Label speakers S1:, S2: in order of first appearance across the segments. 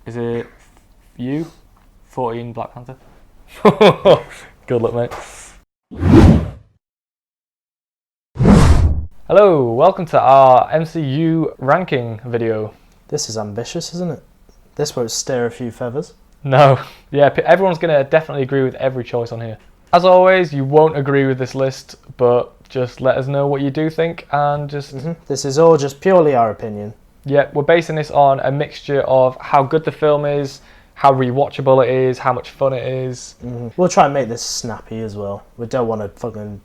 S1: Is it you? 14 Black Panther? Good luck, mate. Hello, welcome to our MCU ranking video.
S2: This is ambitious, isn't it? This won't stir a few feathers.
S1: No, yeah, everyone's going to definitely agree with every choice on here. As always, you won't agree with this list, but just let us know what you do think and just...
S2: This is all just purely our opinion.
S1: Yeah, we're basing this on a mixture of how good the film is, how rewatchable it is, how much fun it is.
S2: We'll try and make this snappy as well. We don't want to fucking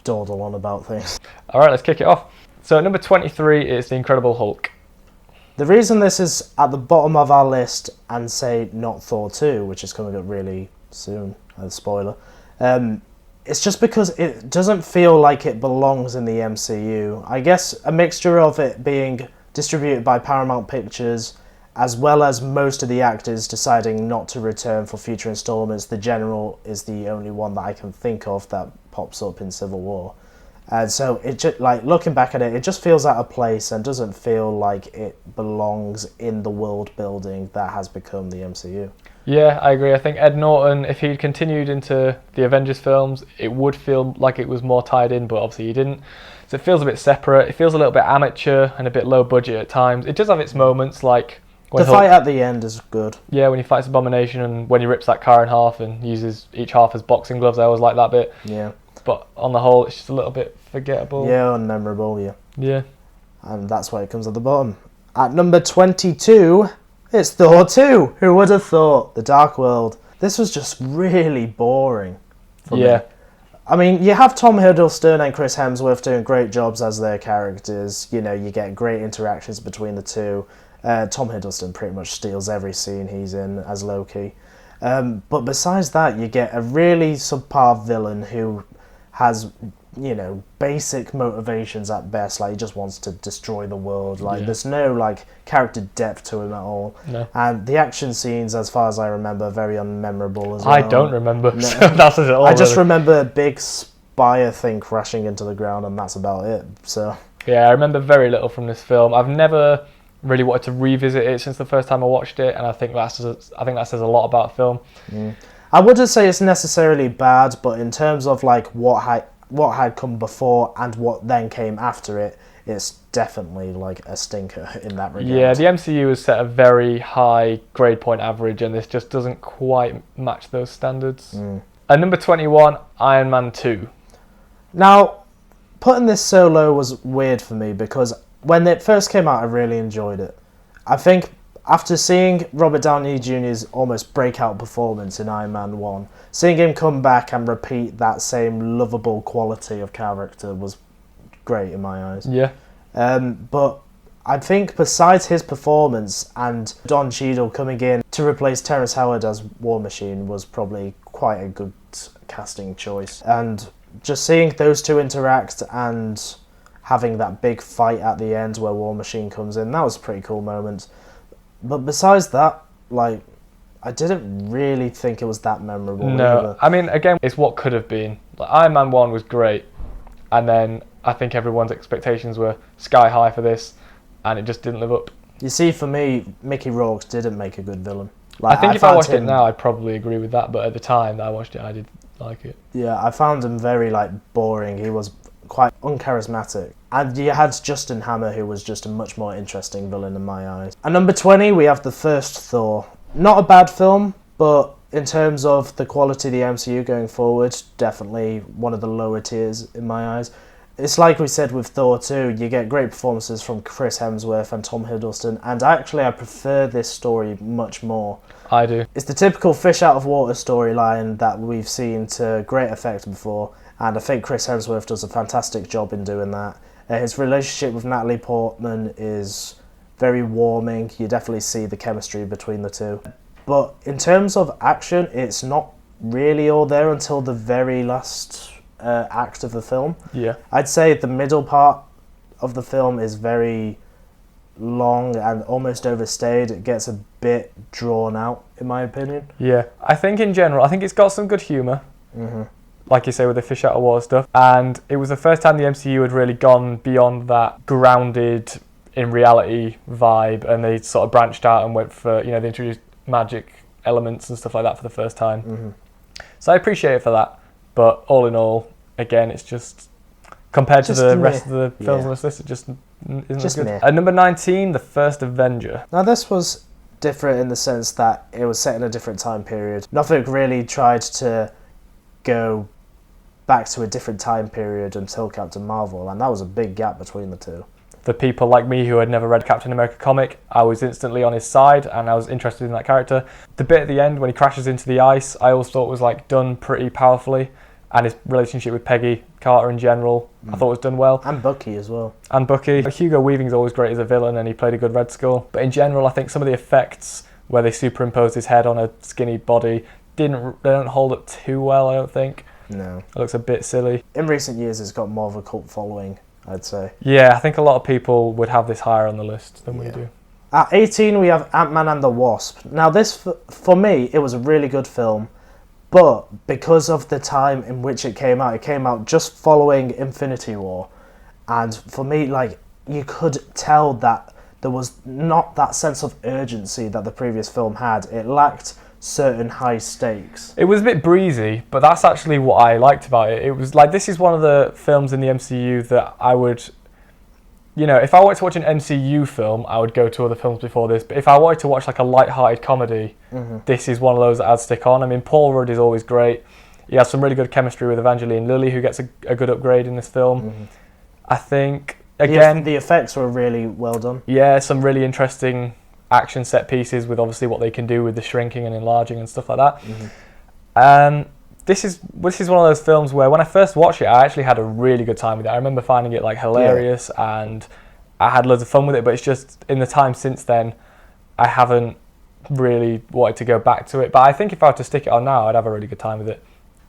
S2: dawdle on about things.
S1: Alright, let's kick it off. So number 23 is The Incredible Hulk.
S2: The reason this is at the bottom of our list and say not Thor 2, which is coming up really soon, a spoiler, it's just because it doesn't feel like it belongs in the MCU. I guess a mixture of it being distributed by Paramount Pictures, as well as most of the actors deciding not to return for future installments. The General is the only one that I can think of that pops up in Civil War. And so it just, like, looking back at it, it just feels out of place and doesn't feel like it belongs in the world building that has become the MCU.
S1: Yeah, I agree. I think Ed Norton, if he'd continued into the Avengers films, it would feel like it was more tied in, but obviously he didn't. So it feels a bit separate. It feels a little bit amateur and a bit low budget at times. It does have its moments, like when
S2: the fight at the end is good.
S1: Yeah, when he fights Abomination and when he rips that car in half and uses each half as boxing gloves. I always like that bit.
S2: Yeah.
S1: But on the whole, it's just a little bit forgettable.
S2: Yeah, unmemorable, yeah.
S1: Yeah.
S2: And that's why it comes at the bottom. At number 22, it's Thor 2. Who would have thought? The Dark World. This was just really boring for me. I mean, you have Tom Hiddleston and Chris Hemsworth doing great jobs as their characters. You know, you get great interactions between the two. Tom Hiddleston pretty much steals every scene he's in as Loki. But besides that, you get a really subpar villain who has, you know, basic motivations at best. Like, he just wants to destroy the world. Like, there's no, like, character depth to him at all.
S1: No.
S2: And the action scenes, as far as I remember, are very unmemorable as well.
S1: I don't remember.
S2: No.
S1: So that's it all.
S2: I just remember a big spire thing crashing into the ground, and that's about it. So
S1: yeah, I remember very little from this film. I've never really wanted to revisit it since the first time I watched it, and I think that says a lot about film.
S2: I wouldn't say it's necessarily bad, but in terms of like what had come before and what then came after it, it's definitely like a stinker in that regard.
S1: Yeah, the MCU has set a very high grade point average, and this just doesn't quite match those standards. At number 21, Iron Man 2.
S2: Now, putting this so low was weird for me because when it first came out, I really enjoyed it. I think after seeing Robert Downey Jr.'s almost breakout performance in Iron Man 1, seeing him come back and repeat that same lovable quality of character was great in my eyes.
S1: Yeah.
S2: But I think besides his performance and Don Cheadle coming in to replace Terrence Howard as War Machine was probably quite a good casting choice. And just seeing those two interact and having that big fight at the end where War Machine comes in, that was a pretty cool moment. But besides that, like, I didn't really think it was that memorable.
S1: No,
S2: either.
S1: I mean, again, it's what could have been. Like, Iron Man 1 was great, and then I think everyone's expectations were sky high for this, and it just didn't live up.
S2: You see, for me, Mickey Rourke didn't make a good villain. Like,
S1: I think if I watched it now, I'd probably agree with that, but at the time that I watched it, I did like it. Yeah,
S2: I found him very, like, boring. He was quite uncharismatic. And you had Justin Hammer, who was just a much more interesting villain in my eyes. At number 20, we have the first Thor. Not a bad film, but in terms of the quality of the MCU going forward, definitely one of the lower tiers in my eyes. It's like we said with Thor 2, you get great performances from Chris Hemsworth and Tom Hiddleston, and actually I prefer this story much more.
S1: I do.
S2: It's the typical fish out of water storyline that we've seen to great effect before, and I think Chris Hemsworth does a fantastic job in doing that. His relationship with Natalie Portman is very warming. You definitely see the chemistry between the two. But in terms of action, it's not really all there until the very last act of the film.
S1: Yeah.
S2: I'd say the middle part of the film is very long and almost overstayed. It gets a bit drawn out, in my opinion.
S1: Yeah. I think in general, I think it's got some good humour. Like you say, with the fish out of water stuff. And it was the first time the MCU had really gone beyond that grounded in reality vibe, and they sort of branched out and went for, they introduced magic elements and stuff like that for the first time.
S2: Mm-hmm.
S1: So I appreciate it for that, but all in all, again, it's just compared to the rest of the films on this list, it just isn't as good. At number 19, The First Avenger.
S2: Now this was different in the sense that it was set in a different time period. Nothing really tried to go back to a different time period until Captain Marvel, and that was a big gap between the two.
S1: For people like me who had never read Captain America comic, I was instantly on his side and I was interested in that character. The bit at the end when he crashes into the ice, I always thought was like done pretty powerfully, and his relationship with Peggy Carter in general, I thought was done well.
S2: And Bucky as well.
S1: And Bucky. Hugo Weaving's always great as a villain, and he played a good Red Skull. But in general, I think some of the effects where they superimposed his head on a skinny body they don't hold up too well, I don't think.
S2: No.
S1: It looks a bit silly.
S2: In recent years, it's got more of a cult following, I'd say.
S1: Yeah, I think a lot of people would have this higher on the list than we do.
S2: At 18, we have Ant-Man and the Wasp. Now, this, for me, it was a really good film, but because of the time in which it came out just following Infinity War. And for me, like, you could tell that there was not that sense of urgency that the previous film had. It lacked certain high stakes.
S1: It was a bit breezy, but that's actually what I liked about it. It was like, this is one of the films in the MCU that I would, if I wanted to watch an MCU film, I would go to other films before this. But if I wanted to watch like a light-hearted comedy, this is one of those that I'd stick on. I mean, Paul Rudd is always great. He has some really good chemistry with Evangeline Lilly, who gets a good upgrade in this film. I think, again,
S2: the effects were really well done.
S1: Yeah, some really interesting action set pieces with obviously what they can do with the shrinking and enlarging and stuff like that. This is one of those films where when I first watched it, I actually had a really good time with it. I remember finding it like hilarious and I had loads of fun with it, but it's just in the time since then, I haven't really wanted to go back to it. But I think if I were to stick it on now, I'd have a really good time with it.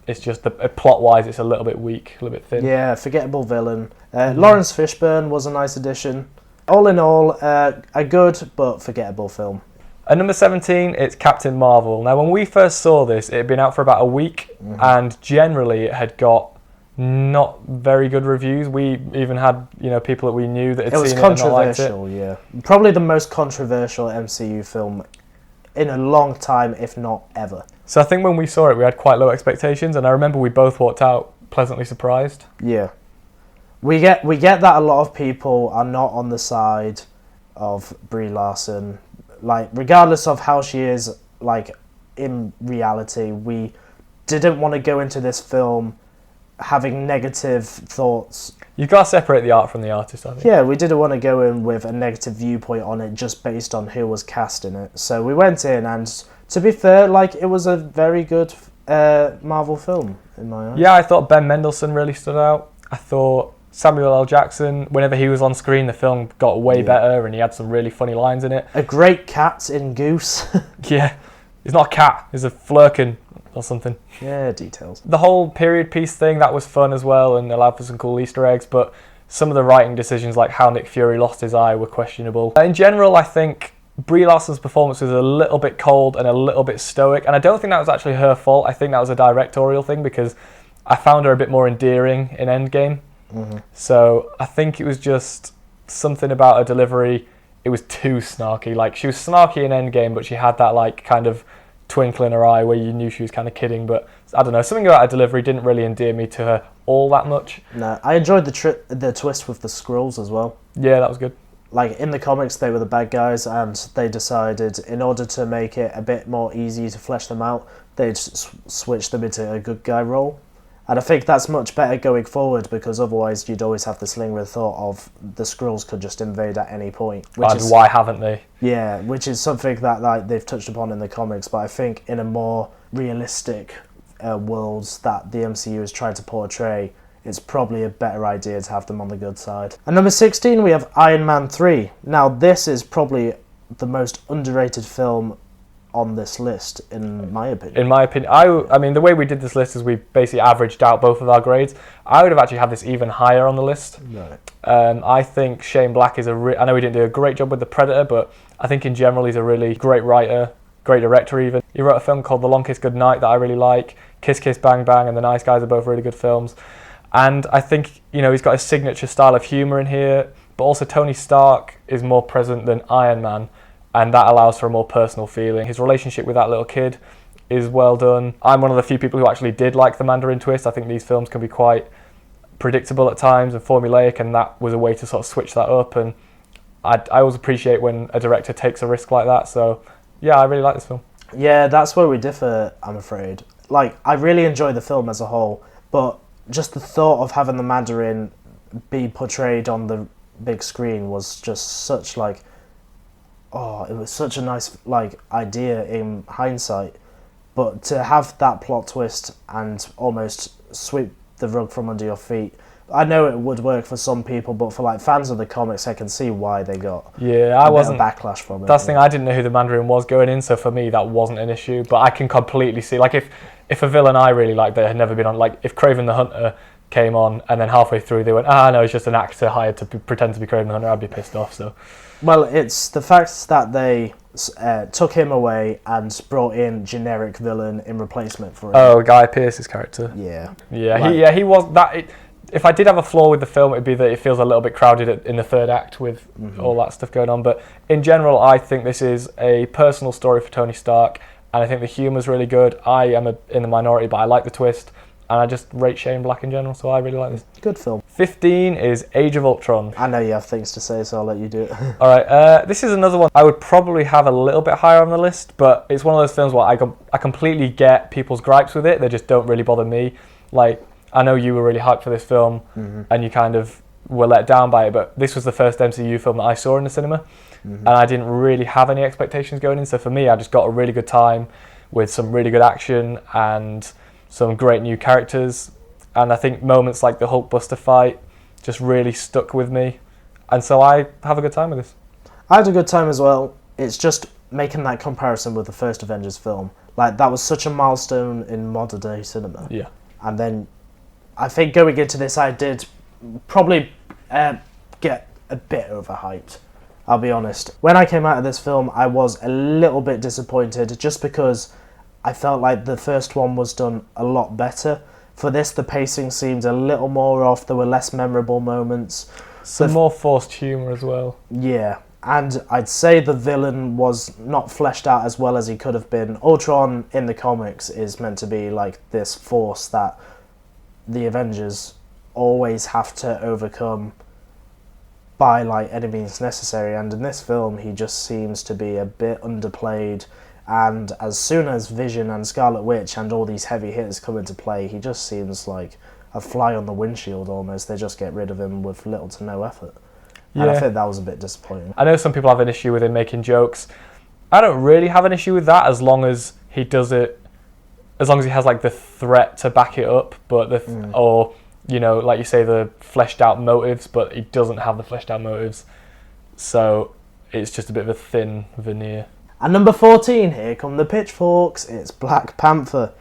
S1: It's just, plot-wise, it's a little bit weak, a little bit thin.
S2: Yeah, forgettable villain. Lawrence Fishburne was a nice addition. All in all, a good but forgettable film.
S1: At number 17, it's Captain Marvel. Now, when we first saw this, it had been out for about a week, and generally it had got not very good reviews. We even had, people that we knew that had seen it and not liked it. It was controversial,
S2: yeah. Probably the most controversial MCU film in a long time, if not ever.
S1: So I think when we saw it, we had quite low expectations, and I remember we both walked out pleasantly surprised.
S2: Yeah. We get that a lot of people are not on the side of Brie Larson. Like, regardless of how she is, like, in reality, we didn't want to go into this film having negative thoughts.
S1: You've got to separate the art from the artist, I think.
S2: Yeah, we didn't want to go in with a negative viewpoint on it just based on who was cast in it. So we went in, and to be fair, like, it was a very good Marvel film, in my eyes.
S1: Yeah, I thought Ben Mendelsohn really stood out. I thought Samuel L. Jackson, whenever he was on screen, the film got way better, and he had some really funny lines in it.
S2: A great cat in Goose.
S1: Yeah, he's not a cat, he's a flurkin or something.
S2: Yeah, details.
S1: The whole period piece thing, that was fun as well, and allowed for some cool Easter eggs, but some of the writing decisions, like how Nick Fury lost his eye, were questionable. In general, I think Brie Larson's performance was a little bit cold and a little bit stoic, and I don't think that was actually her fault. I think that was a directorial thing, because I found her a bit more endearing in Endgame. So I think it was just something about her delivery. It was too snarky. Like, she was snarky in Endgame, but she had that like kind of twinkle in her eye where you knew she was kind of kidding. But I don't know, something about her delivery didn't really endear me to her all that much.
S2: No, I enjoyed the twist with the Skrulls as well.
S1: Yeah, that was good.
S2: Like, in the comics, they were the bad guys, and they decided, in order to make it a bit more easy to flesh them out, they'd switch them into a good guy role. And I think that's much better going forward, because otherwise you'd always have this lingering thought of the Skrulls could just invade at any point.
S1: Why haven't they?
S2: Yeah, which is something that like they've touched upon in the comics, but I think in a more realistic worlds that the MCU is trying to portray, it's probably a better idea to have them on the good side. And number 16, we have Iron Man 3. Now, this is probably the most underrated film on this list, in my opinion.
S1: In my opinion, I mean, the way we did this list is we basically averaged out both of our grades. I would have actually had this even higher on the list.
S2: Right.
S1: I think Shane Black is I know he didn't do a great job with The Predator, but I think in general he's a really great writer, great director even. He wrote a film called The Long Kiss Goodnight that I really like. Kiss Kiss Bang Bang and The Nice Guys are both really good films. And I think, he's got his signature style of humour in here, but also Tony Stark is more present than Iron Man, and that allows for a more personal feeling. His relationship with that little kid is well done. I'm one of the few people who actually did like the Mandarin twist. I think these films can be quite predictable at times and formulaic, and that was a way to sort of switch that up, and I always appreciate when a director takes a risk like that. So yeah, I really like this film.
S2: Yeah, that's where we differ, I'm afraid. Like, I really enjoy the film as a whole, but just the thought of having the Mandarin be portrayed on the big screen was just such like, oh, it was such a nice like idea in hindsight. But to have that plot twist and almost sweep the rug from under your feet, I know it would work for some people, but for like fans of the comics, I can see why they got
S1: I wasn't
S2: backlash from it.
S1: That's the thing. I didn't know who the Mandarin was going in, so for me that wasn't an issue. But I can completely see, like, if a villain I really liked that had never been on, like if Kraven the Hunter came on and then halfway through they went, no, he's just an actor hired to pretend to be Kraven the Hunter, I'd be pissed off. So,
S2: well, it's the fact that they took him away and brought in generic villain in replacement for him.
S1: Oh, Guy Pearce's character.
S2: Yeah.
S1: He was that. If I did have a flaw with the film, it'd be that it feels a little bit crowded in the third act with all that stuff going on. But in general, I think this is a personal story for Tony Stark, and I think the humour's really good. I am in the minority, but I like the twist, and I just rate Shane Black in general, so I really like this.
S2: Good film.
S1: 15 is Age of Ultron.
S2: I know you have things to say, so I'll let you do it.
S1: All right, this is another one I would probably have a little bit higher on the list, but it's one of those films where I completely get people's gripes with it. They just don't really bother me. Like, I know you were really hyped for this film, and you kind of were let down by it, but this was the first MCU film that I saw in the cinema, and I didn't really have any expectations going in, so for me, I just got a really good time with some really good action and some great new characters, and I think moments like the Hulkbuster fight just really stuck with me, and so I have a good time with this.
S2: I had a good time as well. It's just making that comparison with the first Avengers film. Like, that was such a milestone in modern day cinema.
S1: Yeah.
S2: And then I think going into this, I did probably get a bit overhyped, I'll be honest. When I came out of this film, I was a little bit disappointed just because I felt like the first one was done a lot better. For this, the pacing seemed a little more off. There were less memorable moments.
S1: Some more forced humour as well.
S2: Yeah, and I'd say the villain was not fleshed out as well as he could have been. Ultron in the comics is meant to be like this force that the Avengers always have to overcome by like any means necessary, and in this film he just seems to be a bit underplayed, and as soon as Vision and Scarlet Witch and all these heavy hitters come into play, he just seems like a fly on the windshield almost. They just get rid of him with little to no effort. Yeah. And I think that was a bit disappointing.
S1: I know some people have an issue with him making jokes. I don't really have an issue with that as long as he does it, as long as he has like the threat to back it up, but or, you know, like you say, the fleshed out motives, but he doesn't have the fleshed out motives. So it's just a bit of a thin veneer.
S2: And number 14, here come the pitchforks. It's Black Panther.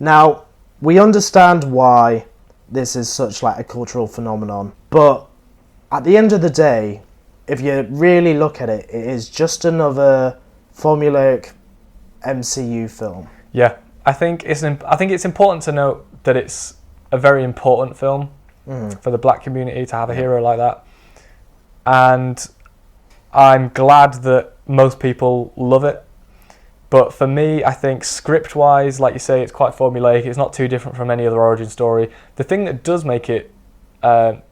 S2: Now, we understand why this is such like a cultural phenomenon, but at the end of the day, if you really look at it, it is just another formulaic MCU film.
S1: Yeah, I think it's important to note that it's a very important film for the black community to have a hero like that, and I'm glad that most people love it. But for me, I think script-wise, like you say, it's quite formulaic. It's not too different from any other origin story. The thing that does make it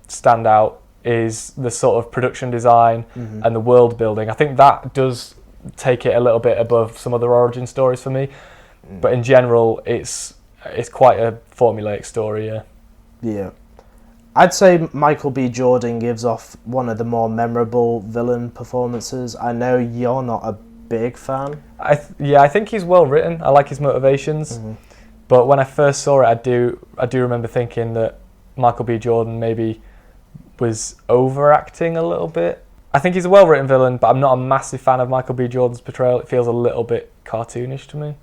S1: stand out is the sort of production design and the world building. I think that does take it a little bit above some other origin stories for me. But in general, it's quite a formulaic story, yeah. Yeah.
S2: I'd say Michael B. Jordan gives off one of the more memorable villain performances. I know you're not a big fan.
S1: I think he's well written. I like his motivations. But when I first saw it, I do remember thinking that Michael B. Jordan maybe was overacting a little bit. I think he's a well written villain, but I'm not a massive fan of Michael B. Jordan's portrayal. It feels a little bit cartoonish to me.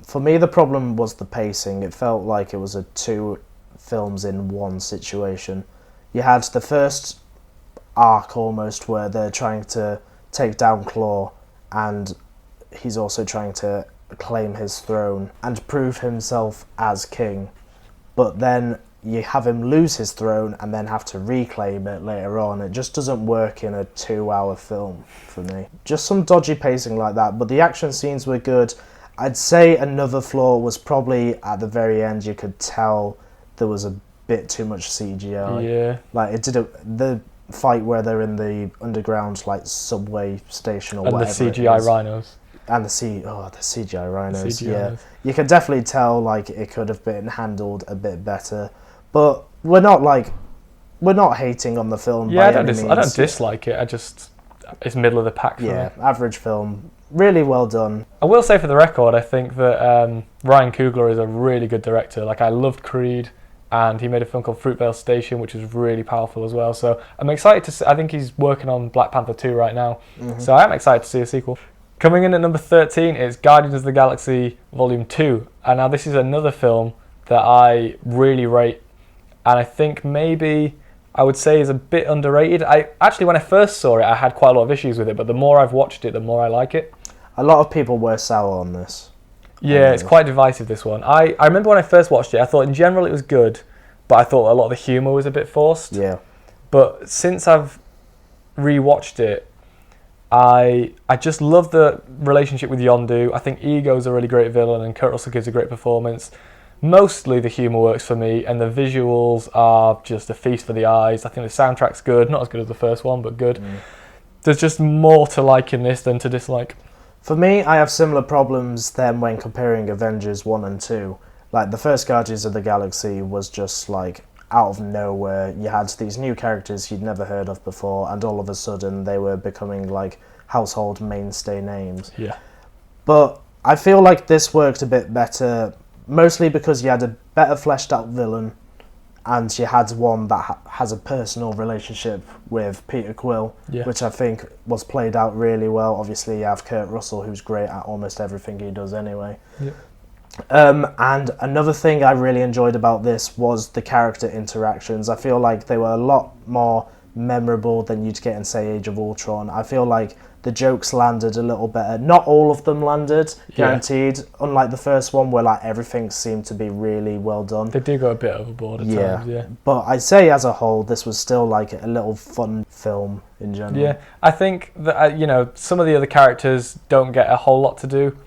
S2: For me, the problem was the pacing. It felt like it was a two films in one situation. You had the first arc almost where they're trying to take down Claw, and he's also trying to claim his throne and prove himself as king. But then you have him lose his throne and then have to reclaim it later on. It just doesn't work in a 2-hour film for me. Just some dodgy pacing like that, but the action scenes were good. I'd say another flaw was probably at the very end. You could tell there was a bit too much CGI.
S1: Yeah.
S2: Like the fight where they're in the underground like subway station or
S1: And the
S2: whatever.
S1: CGI rhinos.
S2: And the CGI rhinos.
S1: CGI
S2: Yeah,
S1: rhinos.
S2: you can definitely tell like it could have been handled a bit better. But we're not hating on the film.
S1: Yeah,
S2: by any means.
S1: I don't dislike it. It's middle of the pack for me.
S2: Average film. Really well done.
S1: I will say for the record, I think that Ryan Coogler is a really good director. Like, I loved Creed, and he made a film called Fruitvale Station, which was really powerful as well. So I'm excited to see. I think he's working on Black Panther 2 right now. Mm-hmm. So I am excited to see a sequel. Coming in at number 13 is Guardians of the Galaxy Volume 2. And now this is another film that I really rate, and I think maybe I would say is a bit underrated. When I first saw it, I had quite a lot of issues with it, but the more I've watched it, the more I like it.
S2: A lot of people were sour on this.
S1: Yeah, it's quite divisive, this one. I remember when I first watched it, I thought in general it was good, but I thought a lot of the humour was a bit forced.
S2: Yeah.
S1: But since I've rewatched it, I just love the relationship with Yondu. I think Ego's a really great villain, and Kurt Russell gives a great performance. Mostly the humour works for me, and the visuals are just a feast for the eyes. I think the soundtrack's good, not as good as the first one, but good. There's just more to like in this than to dislike.
S2: For me, I have similar problems then when comparing Avengers 1 and 2. Like, the first Guardians of the Galaxy was just, like, out of nowhere. You had these new characters you'd never heard of before, and all of a sudden they were becoming, like, household mainstay names.
S1: Yeah.
S2: But I feel like this worked a bit better, mostly because you had a better fleshed out villain, and you had one that has a personal relationship with Peter Quill, which I think was played out really well. Obviously, you have Kurt Russell, who's great at almost everything he does anyway.
S1: Yeah.
S2: And another thing I really enjoyed about this was the character interactions. I feel like they were a lot more memorable than you'd get in, say, Age of Ultron. I feel like the jokes landed a little better. Not all of them landed, guaranteed. Unlike the first one, where like everything seemed to be really well done.
S1: They do go a bit overboard at times, yeah.
S2: But I'd say as a whole, this was still like a little fun film in general.
S1: Yeah, I think that some of the other characters don't get a whole lot to do,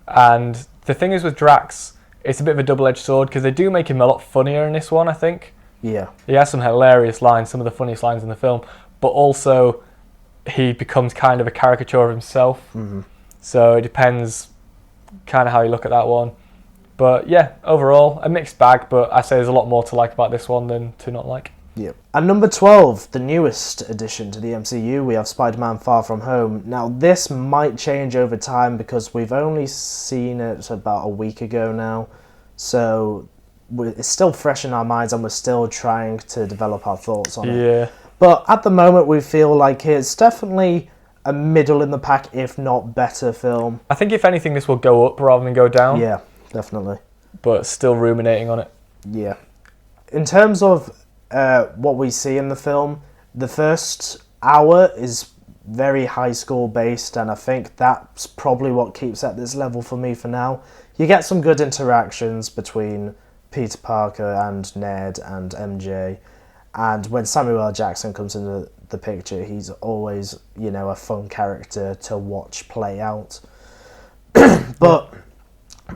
S1: and the thing is with Drax, it's a bit of a double-edged sword because they do make him a lot funnier in this one. I think.
S2: Yeah.
S1: He has some hilarious lines, some of the funniest lines in the film, but also he becomes kind of a caricature of himself. Mm-hmm. So it depends kind of how you look at that one. But yeah, overall, a mixed bag, but I say there's a lot more to like about this one than to not like.
S2: Yep. At number 12, the newest addition to the MCU, we have Spider-Man Far From Home. Now, this might change over time because we've only seen it about a week ago now. So it's still fresh in our minds and we're still trying to develop our thoughts on it.
S1: Yeah.
S2: But at the moment, we feel like it's definitely a middle in the pack, if not better film.
S1: I think if anything, this will go up rather than go down.
S2: Yeah, definitely.
S1: But still ruminating on it.
S2: Yeah. In terms of what we see in the film, the first hour is very high school based, and I think that's probably what keeps at this level for me for now. You get some good interactions between Peter Parker and Ned and MJ, and when Samuel L. Jackson comes into the picture, he's always, a fun character to watch play out.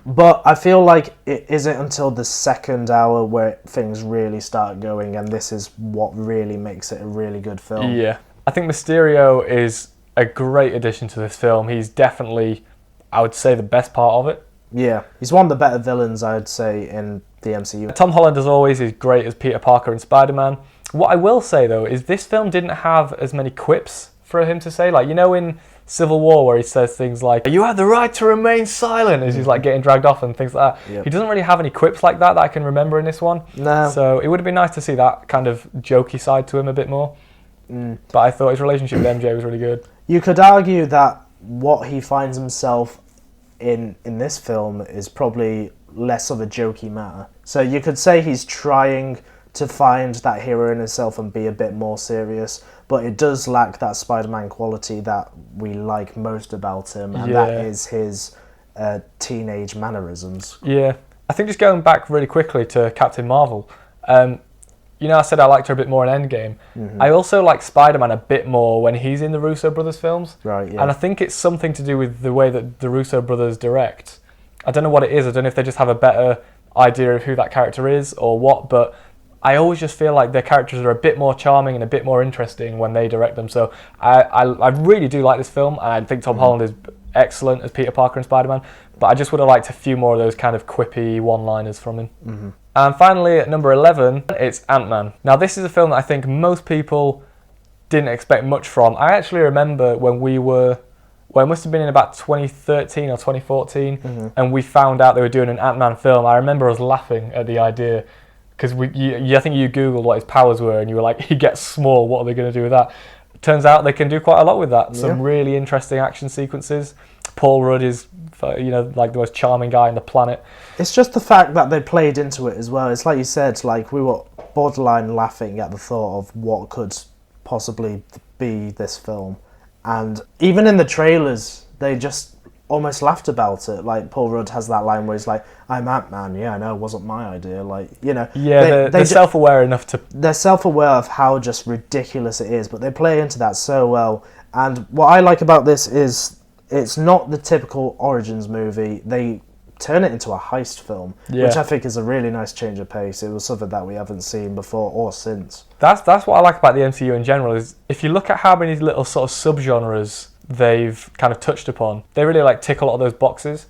S2: But I feel like it isn't until the second hour where things really start going, and this is what really makes it a really good film.
S1: Yeah. I think Mysterio is a great addition to this film. He's definitely, I would say, the best part of it.
S2: Yeah, he's one of the better villains, I'd say, in the MCU.
S1: Tom Holland, as always, is great as Peter Parker and Spider-Man. What I will say, though, is this film didn't have as many quips for him to say. Like, in Civil War, where he says things like, "You have the right to remain silent," as he's like getting dragged off and things like that. Yep. He doesn't really have any quips like that I can remember in this one.
S2: No.
S1: So it would have been nice to see that kind of jokey side to him a bit more. But I thought his relationship with MJ was really good.
S2: You could argue that what he finds himself in this film is probably less of a jokey matter. So you could say he's trying to find that hero in himself and be a bit more serious, but it does lack that Spider-Man quality that we like most about him, and that is his teenage mannerisms.
S1: Yeah. I think just going back really quickly to Captain Marvel, You know, I said I liked her a bit more in Endgame. I also like Spider-Man a bit more when he's in the Russo brothers films.
S2: Right, yeah.
S1: And I think it's something to do with the way that the Russo brothers direct. I don't know what it is. I don't know if they just have a better idea of who that character is or what, but I always just feel like their characters are a bit more charming and a bit more interesting when they direct them. So I really do like this film, and I think Tom Holland is excellent as Peter Parker and Spider-Man, but I just would have liked a few more of those kind of quippy one-liners from him. And finally, at number 11, it's AntMan. Now, this is a film that I think most people didn't expect much from. I actually remember when it must have been in about 2013 or 2014, and we found out they were doing an AntMan film. I remember us laughing at the idea, because I think you Googled what his powers were, and you were like, he gets small, what are they going to do with that? Turns out they can do quite a lot with that. Some really interesting action sequences. Paul Rudd is, like the most charming guy on the planet.
S2: It's just the fact that they played into it as well. It's like you said, like we were borderline laughing at the thought of what could possibly be this film. And even in the trailers, they just almost laughed about it. Like Paul Rudd has that line where he's like, "I'm Ant-Man, yeah, I know, it wasn't my idea." Like,
S1: Yeah, they're self-aware enough to...
S2: They're self-aware of how just ridiculous it is, but they play into that so well. And what I like about this is it's not the typical Origins movie. They turn it into a heist film, which I think is a really nice change of pace. It was something that we haven't seen before or since. That's
S1: what I like about the MCU in general, is if you look at how many little sort of subgenres they've kind of touched upon, they really tick a lot of those boxes.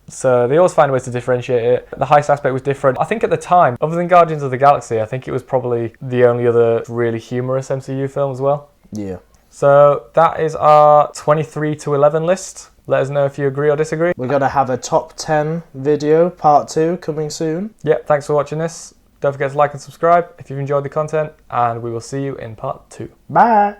S1: So they always find ways to differentiate it. The heist aspect was different. I think at the time, other than Guardians of the Galaxy, I think it was probably the only other really humorous MCU film as well.
S2: Yeah.
S1: So that is our 23 to 11 list. Let us know if you agree or disagree.
S2: We're going to have a top 10 video, part 2, coming soon.
S1: Yeah, thanks for watching this. Don't forget to like and subscribe if you've enjoyed the content, and we will see you in part 2.
S2: Bye!